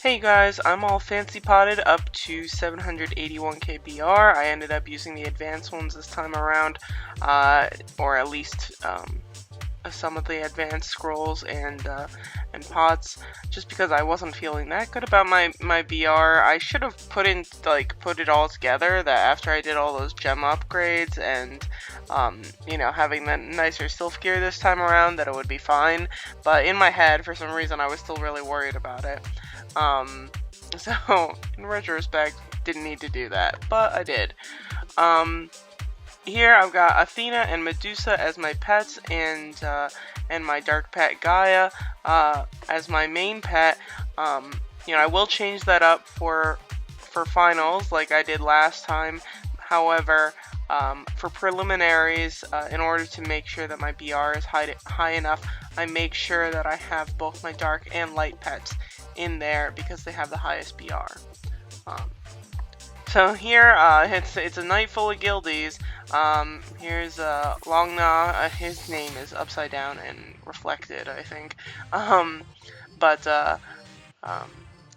Hey guys, I'm all fancy potted up to 781k BR. I ended up using the advanced ones this time around, or at least some of the advanced scrolls and pots, just because I wasn't feeling that good about my BR. I should have put it all together, that after I did all those gem upgrades and having the nicer sylph gear this time around, that it would be fine. But in my head, for some reason, I was still really worried about it. So in retrospect, didn't need to do that, but I did. Here I've got Athena and Medusa as my pets, and my dark pet Gaia as my main pet. I will change that up for finals like I did last time. However, for preliminaries, in order to make sure that my BR is high enough, I make sure that I have both my dark and light pets in there because they have the highest BR. So here, it's a night full of guildies. Here's Longna. His name is upside down and reflected, I think.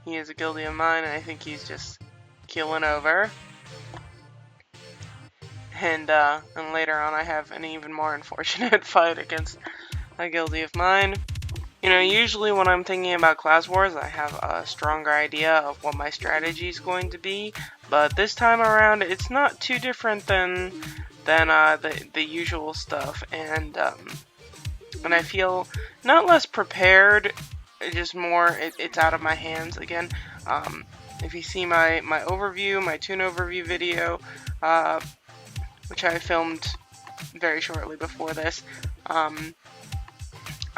He is a guildie of mine, and I think he's just keeling over. And later on, I have an even more unfortunate fight against a guildie of mine. Usually when I'm thinking about class wars, I have a stronger idea of what my strategy is going to be, but this time around, it's not too different than the usual stuff, and I feel not less prepared, just more it's out of my hands again. If you see my overview, my toon overview video, which I filmed very shortly before this,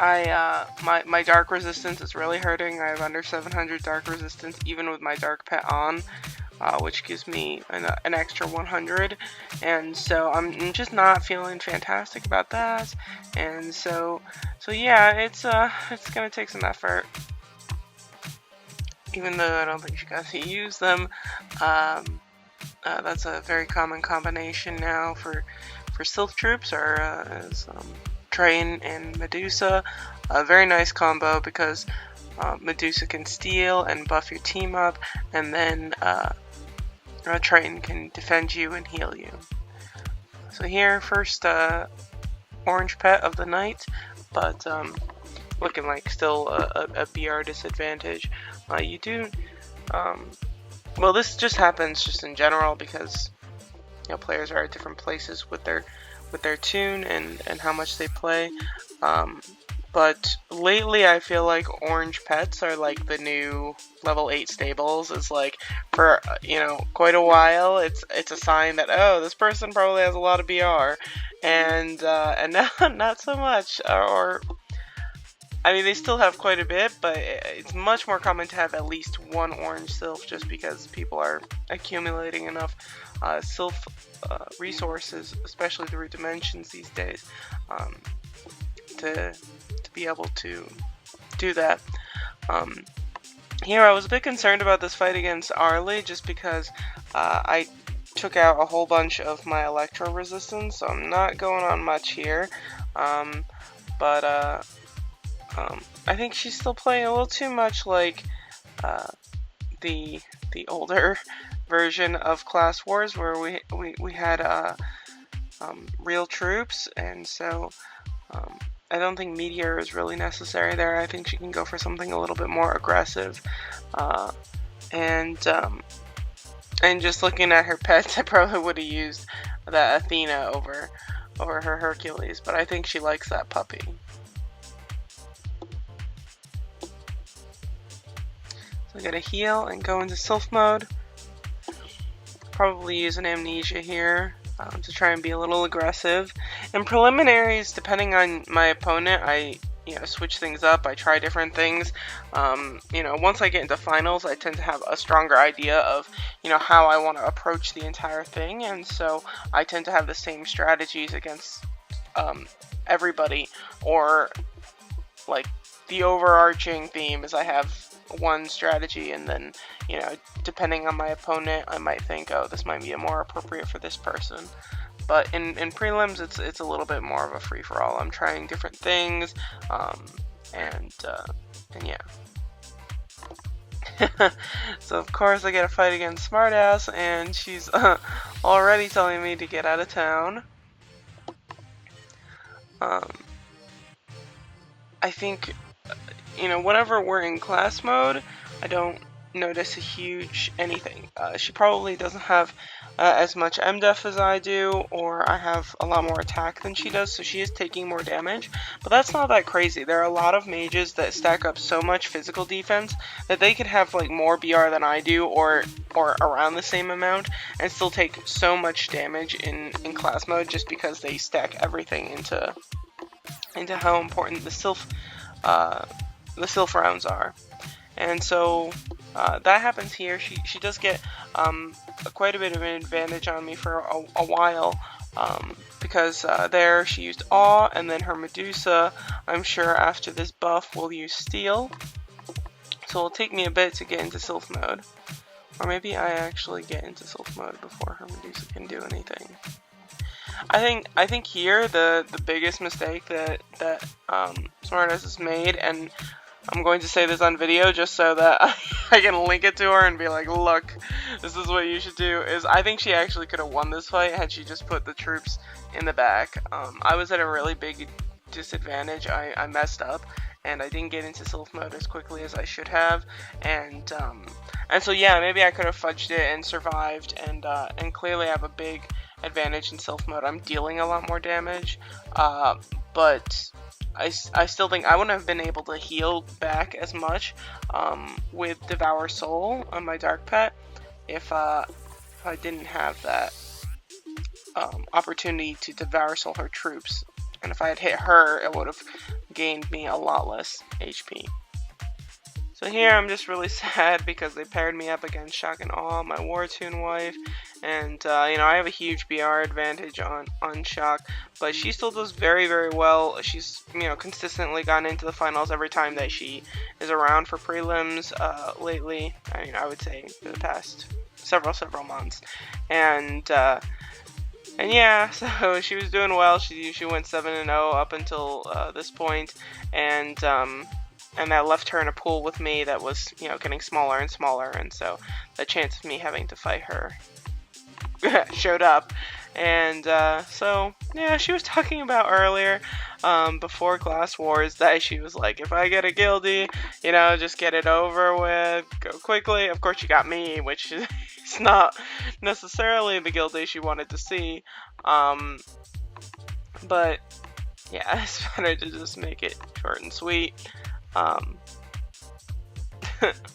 my dark resistance is really hurting. I have under 700 dark resistance even with my dark pet on, which gives me an extra 100, and so I'm just not feeling fantastic about that. And so yeah, it's gonna take some effort, even though I don't think you guys use them. That's a very common combination now for sylph troops, as Triton and Medusa. A very nice combo because Medusa can steal and buff your team up, and then Triton can defend you and heal you. So here, first orange pet of the night, but looking like still a BR disadvantage. Well, this just happens just in general because players are at different places with their toon and how much they play. But lately I feel like orange pets are like the new level 8 stables. It's like for quite a while it's a sign that, oh, this person probably has a lot of BR, and now not so much, or I mean, they still have quite a bit, but it's much more common to have at least one orange sylph, just because people are accumulating enough sylph resources, especially through dimensions these days, to be able to do that. Here, I was a bit concerned about this fight against Arlie, just because I took out a whole bunch of my electro resistance, so I'm not going on much here. I think she's still playing a little too much like the older version of Class Wars, where we had real troops, and so I don't think Meteor is really necessary there. I think she can go for something a little bit more aggressive, and just looking at her pets, I probably would have used that Athena over her Hercules, but I think she likes that puppy. So I gotta heal and go into sylph mode. Probably use an amnesia here to try and be a little aggressive. In preliminaries, depending on my opponent, I switch things up. I try different things. Once I get into finals, I tend to have a stronger idea of how I want to approach the entire thing, and so I tend to have the same strategies against everybody, or like the overarching theme is I have one strategy, and then depending on my opponent, I might think, oh, this might be more appropriate for this person. But in prelims, it's a little bit more of a free-for-all. I'm trying different things, and yeah. So of course I get a fight against Smartass, and she's already telling me to get out of town. I think, whenever we're in class mode, I don't notice a huge anything. She probably doesn't have as much MDef as I do, or I have a lot more attack than she does, so she is taking more damage. But that's not that crazy. There are a lot of mages that stack up so much physical defense that they could have like more BR than I do, or around the same amount, and still take so much damage in class mode just because they stack everything into how important the sylph rounds are. And so that happens here. She does get quite a bit of an advantage on me for a while, because there she used Awe, and then her Medusa, I'm sure after this buff, will use Steel. So it'll take me a bit to get into Sylph mode. Or maybe I actually get into Sylph mode before her Medusa can do anything. I think here the biggest mistake that Smartass has made, and I'm going to say this on video just so that I can link it to her and be like, look, this is what you should do, is I think she actually could have won this fight had she just put the troops in the back. I was at a really big disadvantage. I messed up, and I didn't get into Sylph mode as quickly as I should have, and so yeah, maybe I could have fudged it and survived, and clearly have a big advantage in Sylph mode. I'm dealing a lot more damage, but I still think I wouldn't have been able to heal back as much with Devour Soul on my Dark Pet if I didn't have that opportunity to Devour Soul her troops. And if I had hit her, it would have gained me a lot less HP. So here I'm just really sad because they paired me up against Shock and Awe, my Wartune wife, and I have a huge BR advantage on Shock, but she still does very, very well. She's consistently gotten into the finals every time that she is around for prelims lately. I mean, I would say for the past several months, and yeah, so she was doing well. She went 7-0 up until this point, and that left her in a pool with me that was, getting smaller and smaller, and so the chance of me having to fight her showed up. And so, yeah, she was talking about earlier, before Class Wars, that she was like, if I get a guildie, just get it over with, go quickly. Of course, she got me, which is not necessarily the guildie she wanted to see, but yeah, it's better to just make it short and sweet.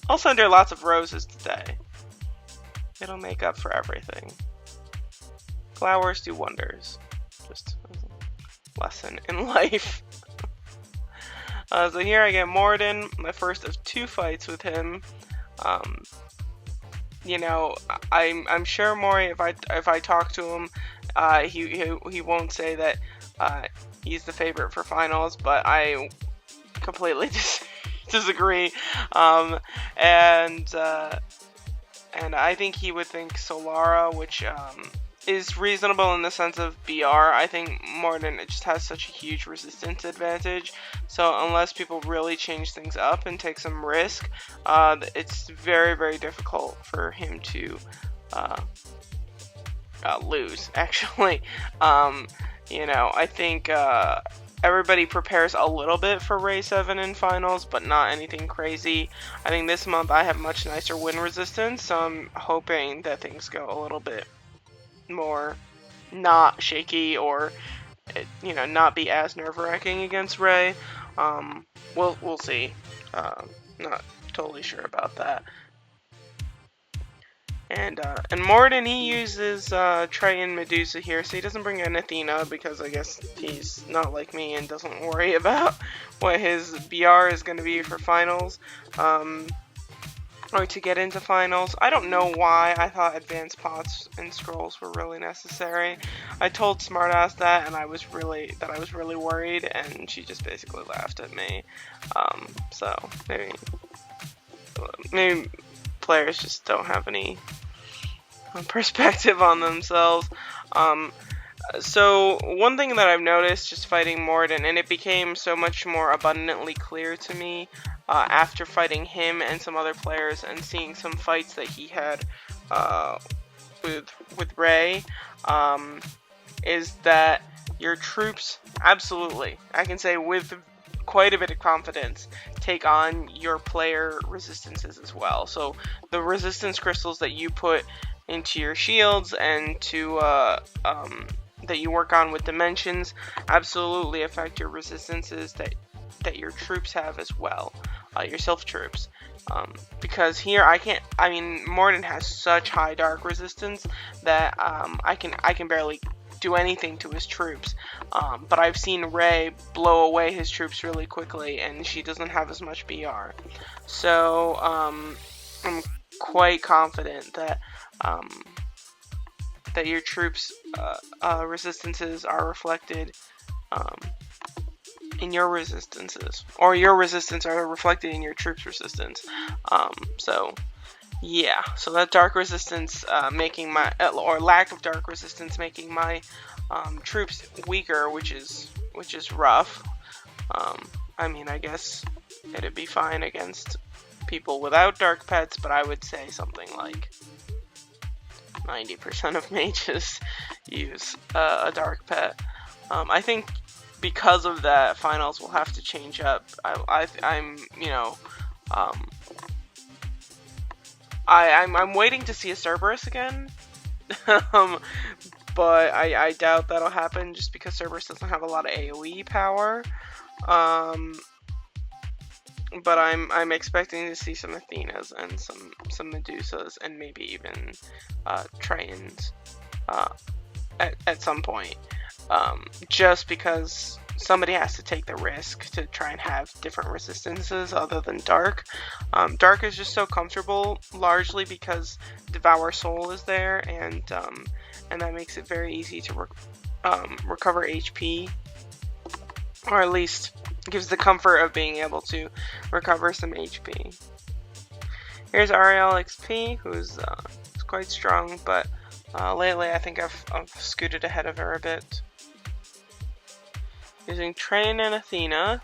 I'll send her lots of roses today. It'll make up for everything. Flowers do wonders. Just a lesson in life. So here I get Moran, my first of 2 fights with him. I'm sure Mori, if I talk to him, he won't say that he's the favorite for finals, but I completely disagree, and I think he would think Solara, which is reasonable in the sense of BR. I think Moran just has such a huge resistance advantage, so unless people really change things up and take some risk, it's very, very difficult for him to lose, actually. I think everybody prepares a little bit for Ray 7 in finals, but not anything crazy. I think this month I have much nicer win resistance, so I'm hoping that things go a little bit more not shaky, or not be as nerve-wracking against Ray. We'll see. Not totally sure about that. And Moran, he uses Triton and Medusa here, so he doesn't bring in Athena because I guess he's not like me and doesn't worry about what his BR is going to be for finals, or to get into finals. I don't know why I thought advanced pots and scrolls were really necessary. I told Smartass that, and I was really worried, and she just basically laughed at me. So maybe players just don't have any perspective on themselves. So one thing that I've noticed just fighting Moran, and it became so much more abundantly clear to me after fighting him and some other players and seeing some fights that he had with Ray, is that your troops, absolutely, I can say with quite a bit of confidence, take on your player resistances as well. So the resistance crystals that you put into your shields and to that you work on with dimensions absolutely affect your resistances that your troops have as well, your self troops. Because here I mean Moran has such high dark resistance that I can barely do anything to his troops, but I've seen Ray blow away his troops really quickly, and she doesn't have as much BR. So I'm quite confident that that your troops' resistances are reflected in your resistances, or your resistance are reflected in your troops' resistance. So yeah, so that dark resistance making my, or lack of dark resistance making my troops weaker, which is rough. I mean, I guess it'd be fine against people without dark pets, but I would say something like 90% of mages use a dark pet. I think because of that, finals will have to change up. I'm you know, I'm waiting to see a Cerberus again, but I doubt that'll happen just because Cerberus doesn't have a lot of AoE power. But I'm expecting to see some Athenas and some Medusas and maybe even Tritons at some point. Just because somebody has to take the risk to try and have different resistances other than Dark. Dark is just so comfortable, largely because Devour Soul is there, and that makes it very easy to recover HP, or at least gives the comfort of being able to recover some HP. Here's Ariel XP, who's quite strong, but lately I think I've scooted ahead of her a bit. Using Triton and Athena.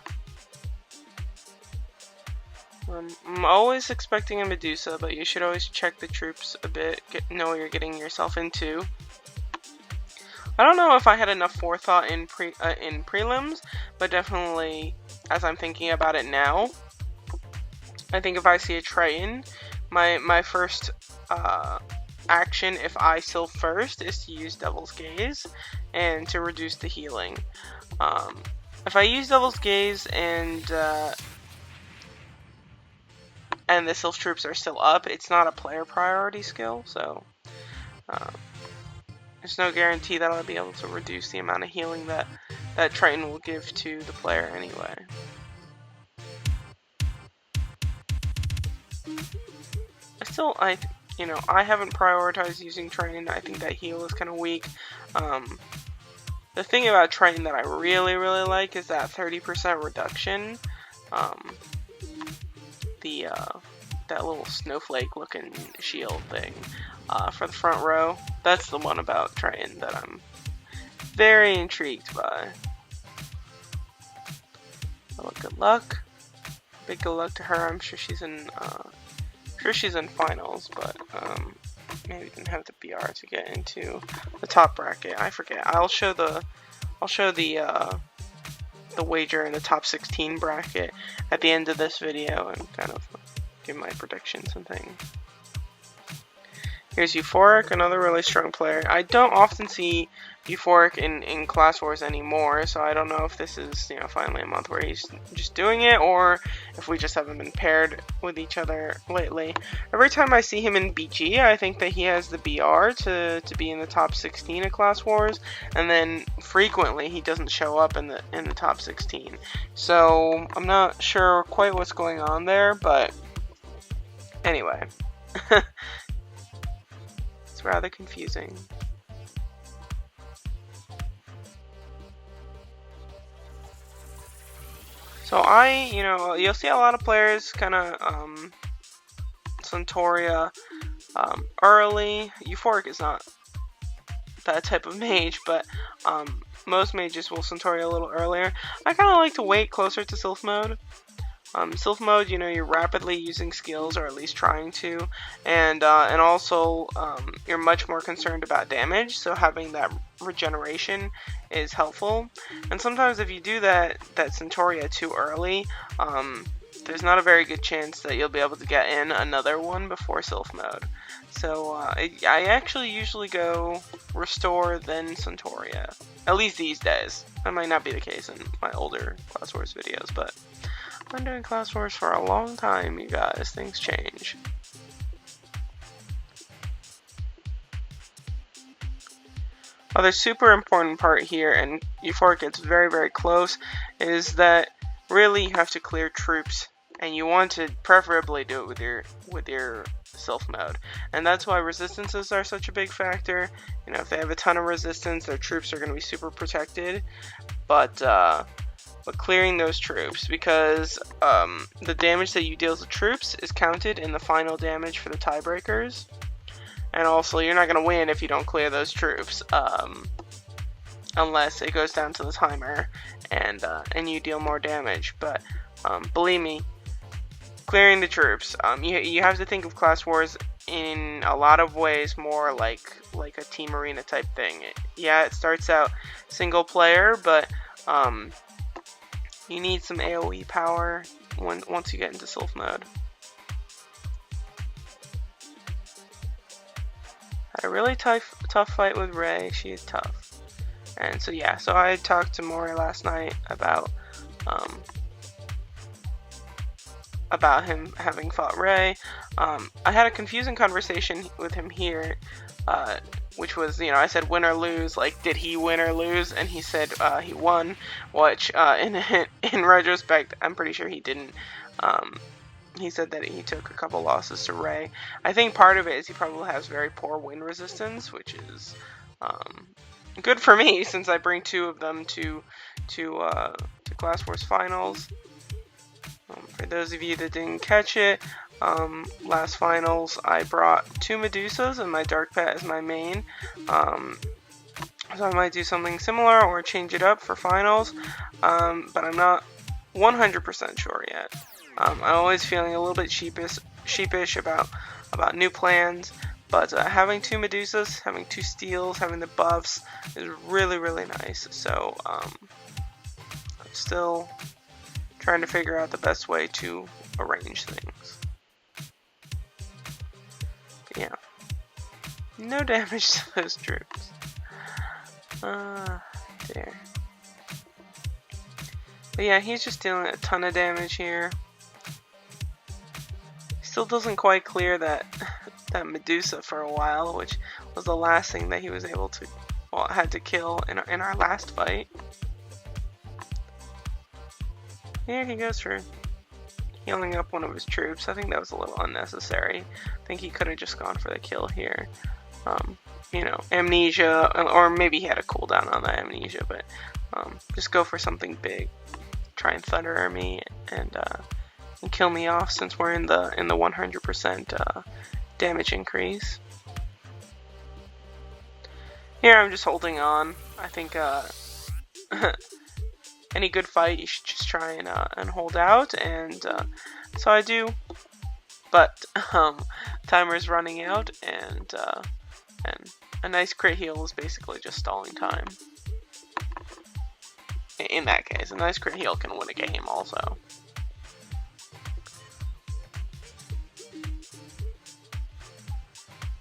I'm always expecting a Medusa, but you should always check the troops a bit, know what you're getting yourself into. I don't know if I had enough forethought in prelims, but definitely as I'm thinking about it now, I think if I see a Triton, my first action, if I sylph first, is to use Devil's Gaze and to reduce the healing. If I use Devil's Gaze and the sylph troops are still up, it's not a player priority skill, so there's no guarantee that I'll be able to reduce the amount of healing that Triton will give to the player anyway. I haven't prioritized using Triton. I think that heal is kind of weak. The thing about Triton that I really like is that 30% reduction. That little snowflake looking shield thing for the front row. That's the one about Triton that I'm very intrigued by. Well, good luck. Big good luck to her. I'm sure she's in finals, but maybe didn't have the BR to get into the top bracket. I forget. I'll show the wager in the top 16 bracket at the end of this video and kind of give my predictions and things. Here's Euphoric, another really strong player. I don't often see Euphoric in Class Wars anymore, so I don't know if this is, finally a month where he's just doing it, or if we just haven't been paired with each other lately. Every time I see him in BG, I think that he has the BR to be in the top 16 of Class Wars, and then frequently he doesn't show up in the top 16. So I'm not sure quite what's going on there, but anyway. It's rather confusing. So you'll see a lot of players kind of Centauria early. Euphoric is not that type of mage, but most mages will Centauria a little earlier. I kind of like to wait closer to sylph mode. Sylph mode, you're rapidly using skills, or at least trying to, and also you're much more concerned about damage, so having that regeneration is helpful. And sometimes if you do that Centauria too early, there's not a very good chance that you'll be able to get in another one before Sylph mode. So I actually usually go Restore, then Centauria. At least these days. That might not be the case in my older Class Wars videos, but I've been doing Class Wars for a long time, you guys. Things change. Other super important part here, and Euphoric gets very, very close, is that really you have to clear troops, and you want to preferably do it with your Sylph mode. And that's why resistances are such a big factor. If they have a ton of resistance, their troops are going to be super protected. But clearing those troops, because the damage that you deal to troops is counted in the final damage for the tiebreakers. And also, you're not going to win if you don't clear those troops, unless it goes down to the timer and you deal more damage. But believe me, clearing the troops, you have to think of Class Wars in a lot of ways more like a team arena type thing. It starts out single player, but you need some AoE power once you get into Sylph mode. Had a really tough fight with Ray. She is tough. And so yeah, so I talked to Moran last night about him having fought Ray. I had a confusing conversation with him here, which was, I said win or lose, like did he win or lose, and he said he won, which in retrospect I'm pretty sure he didn't. He said that he took a couple losses to Ray. I think part of it is he probably has very poor win resistance, which is good for me since I bring 2 of them to Class Wars finals. For those of you that didn't catch it, last finals I brought 2 Medusas and my Dark Pet as my main. So I might do something similar or change it up for finals, but I'm not 100% sure yet. I'm always feeling a little bit sheepish about new plans, but having 2 Medusas, having 2 steals, having the buffs is really, really nice. So I'm still trying to figure out the best way to arrange things. But yeah, no damage to those troops. There. But yeah, he's just dealing a ton of damage here. Still doesn't quite clear that Medusa for a while, which was the last thing that he was able to, had to kill in our last fight. Here he goes for healing up one of his troops. I think that was a little unnecessary. I think he could have just gone for the kill here. Amnesia, or maybe he had a cooldown on that amnesia, but just go for something big. Try and Thunder Army and kill me off, since we're in the 100% damage increase. Here I'm just holding on. I think any good fight you should just try and hold out, and so I do. But timer's running out, and a nice crit heal is basically just stalling time. In that case, a nice crit heal can win a game also.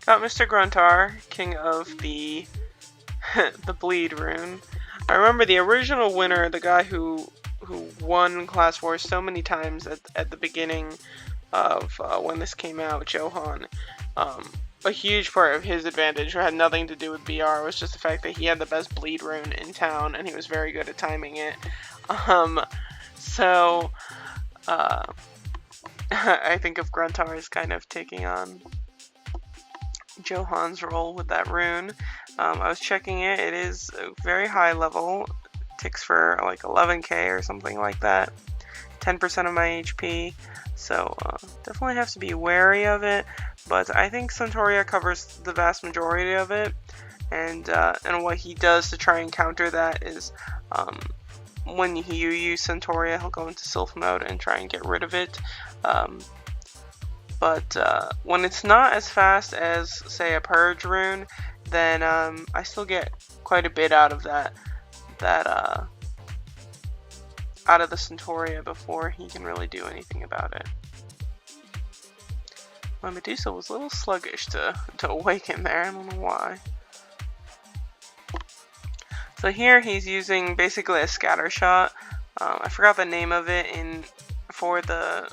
Got Mr. Gruntar, king of the the bleed rune. I remember the original winner, the guy who won Class Wars so many times at the beginning of when this came out, Johan. A huge part of his advantage had nothing to do with BR. It was just the fact that he had the best bleed rune in town, and he was very good at timing it. So I think of Gruntar as kind of taking on Johan's role with that rune. I was checking it. It is a very high level. Ticks for like 11k or something like that. 10% of my HP. So definitely have to be wary of it. But I think Centauria covers the vast majority of it. And what he does to try and counter that is when you use Centauria, he'll go into Sylph mode and try and get rid of it. But when it's not as fast as, say, a Purge rune, then I still get quite a bit out of that out of the Centauria before he can really do anything about it. My Medusa was a little sluggish to awaken there, I don't know why. So here he's using basically a scatter shot. I forgot the name of it for the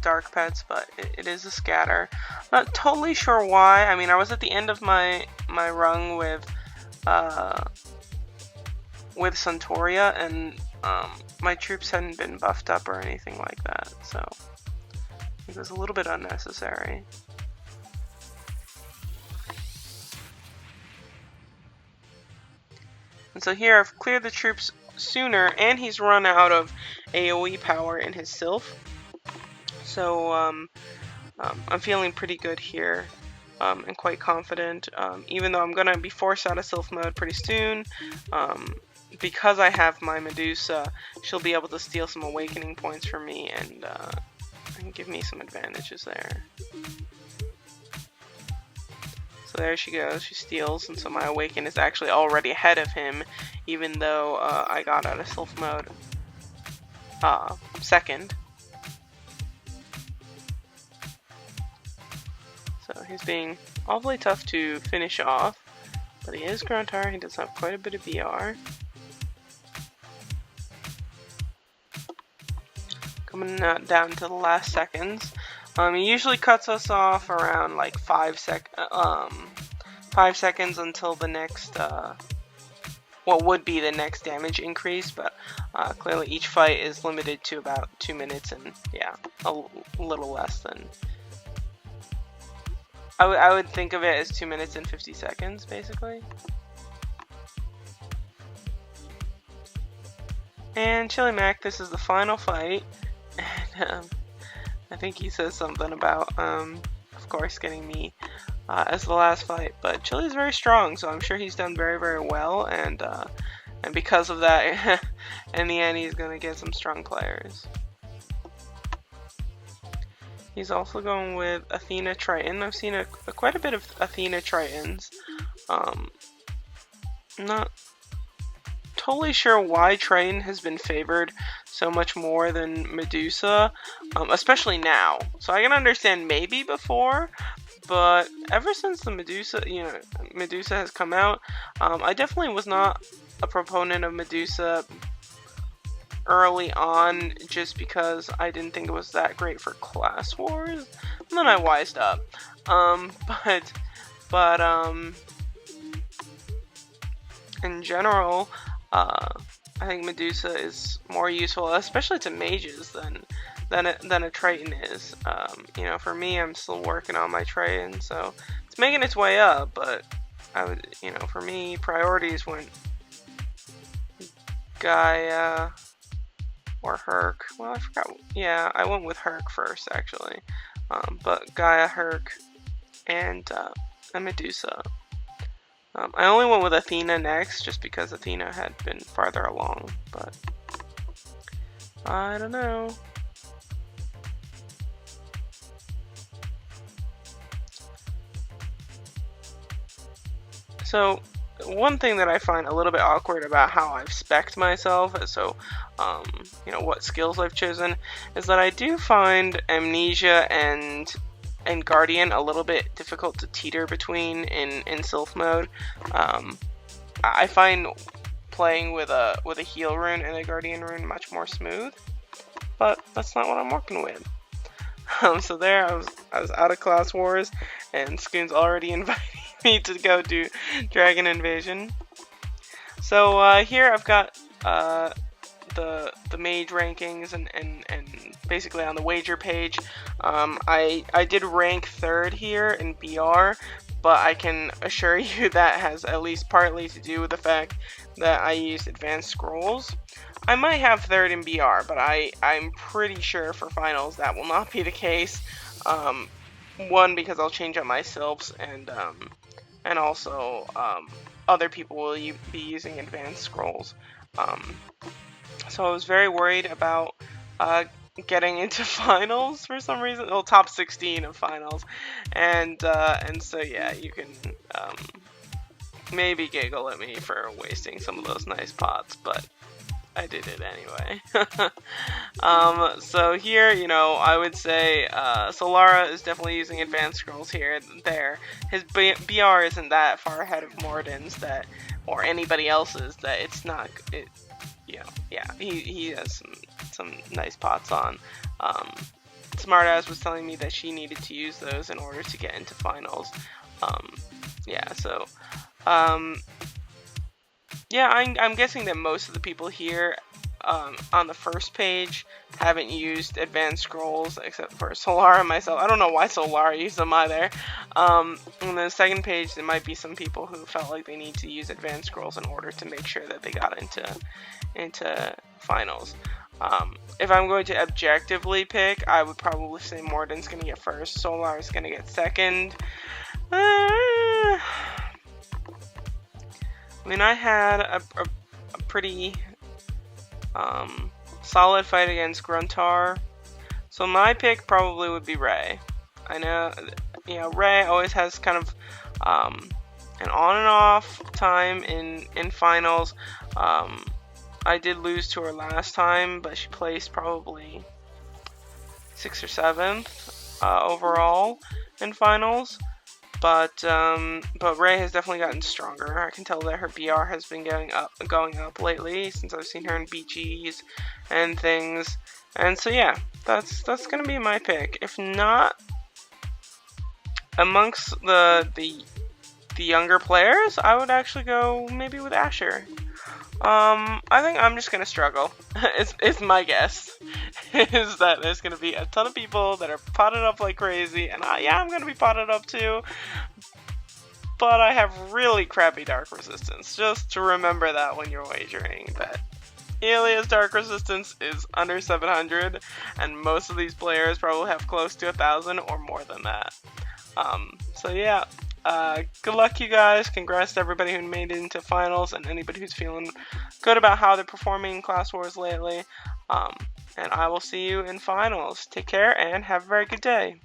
dark pets, but it is a scatter. Not totally sure why. I mean, I was at the end of my rung with Centauria, and my troops hadn't been buffed up or anything like that, so it was a little bit unnecessary. And so here I've cleared the troops sooner, and he's run out of AoE power in his Sylph. So I'm feeling pretty good here, and quite confident, even though I'm going to be forced out of Sylph mode pretty soon. Because I have my Medusa, she'll be able to steal some awakening points from me and give me some advantages there. So there she goes, she steals, and so my awaken is actually already ahead of him, even though I got out of Sylph mode second. So he's being awfully tough to finish off, but he is Gruntar, he does have quite a bit of BR. Coming down to the last seconds. He usually cuts us off around like 5 seconds until the next, what would be the next damage increase, but clearly each fight is limited to about 2 minutes, and yeah, a little less than. I would think of it as 2 minutes and 50 seconds, basically. And Chili Mac, this is the final fight. And I think he says something about, of course, getting me as the last fight. But Chili's very strong, so I'm sure he's done very, very well. And because of that, in the end, he's going to get some strong players. He's also going with Athena Triton. I've seen quite a bit of Athena Tritons. Not totally sure why Triton has been favored so much more than Medusa, especially now. So I can understand maybe before, but ever since the Medusa has come out, I definitely was not a proponent of Medusa early on, just because I didn't think it was that great for class wars. And then I wised up. But in general, I think Medusa is more useful, especially to mages, than a Triton is. You know, for me, I'm still working on my Triton, so it's making its way up. But I would, you know, for me, priorities went Gaia or Herc. Well, I forgot. Yeah, I went with Herc first, actually. But Gaia, Herc, and Medusa. I only went with Athena next, just because Athena had been farther along, but I don't know. So, one thing that I find a little bit awkward about how I've spec'd myself, so, you know, what skills I've chosen, is that I do find Amnesia and Guardian a little bit difficult to teeter between in Sylph mode. I find playing with a heal rune and a Guardian rune much more smooth, but that's not what I'm working with. So there I was out of class wars, and Scoon's already inviting me to go do Dragon Invasion. So here I've got the Mage rankings and basically on the wager page. I did rank 3rd here in BR, but I can assure you that has at least partly to do with the fact that I used advanced scrolls. I might have 3rd in BR, but I'm pretty sure for finals that will not be the case. One, because I'll change up my sylphs, and also other people will be using advanced scrolls. So I was very worried about getting into finals for some reason. Well, top 16 of finals, and so yeah, you can maybe giggle at me for wasting some of those nice pots, but I did it anyway. So here, you know, I would say Solara is definitely using advanced scrolls here and there. His BR isn't that far ahead of Morden's that, or anybody else's, that it's not, you know, yeah, he has some nice pots on. Smartass was telling me that she needed to use those in order to get into finals. Yeah, so, yeah, I'm guessing that most of the people here on the first page haven't used advanced scrolls except for Solara and myself. I don't know why Solara used them either. On the second page, there might be some people who felt like they need to use advanced scrolls in order to make sure that they got into finals. If I'm going to objectively pick, I would probably say Morden's going to get first, Solar's going to get second. I mean, I had a pretty solid fight against Gruntar, so my pick probably would be Ray. I know, you know, Ray always has kind of an on and off time in finals. I did lose to her last time, but she placed probably 6th or 7th overall in finals. But Ray has definitely gotten stronger. I can tell that her BR has been going up lately since I've seen her in BGs and things. And so yeah, that's gonna be my pick. If not, amongst the younger players, I would actually go maybe with Asher. I think I'm just gonna struggle. It's my guess is that there's gonna be a ton of people that are potted up like crazy, and yeah, I'm gonna be potted up too. But I have really crappy dark resistance. Just to remember that when you're wagering, that Elia's dark resistance is under 700, and most of these players probably have close to 1,000 or more than that. So yeah. Good luck, you guys. Congrats to everybody who made it into finals and anybody who's feeling good about how they're performing in Class Wars lately. And I will see you in finals. Take care and have a very good day.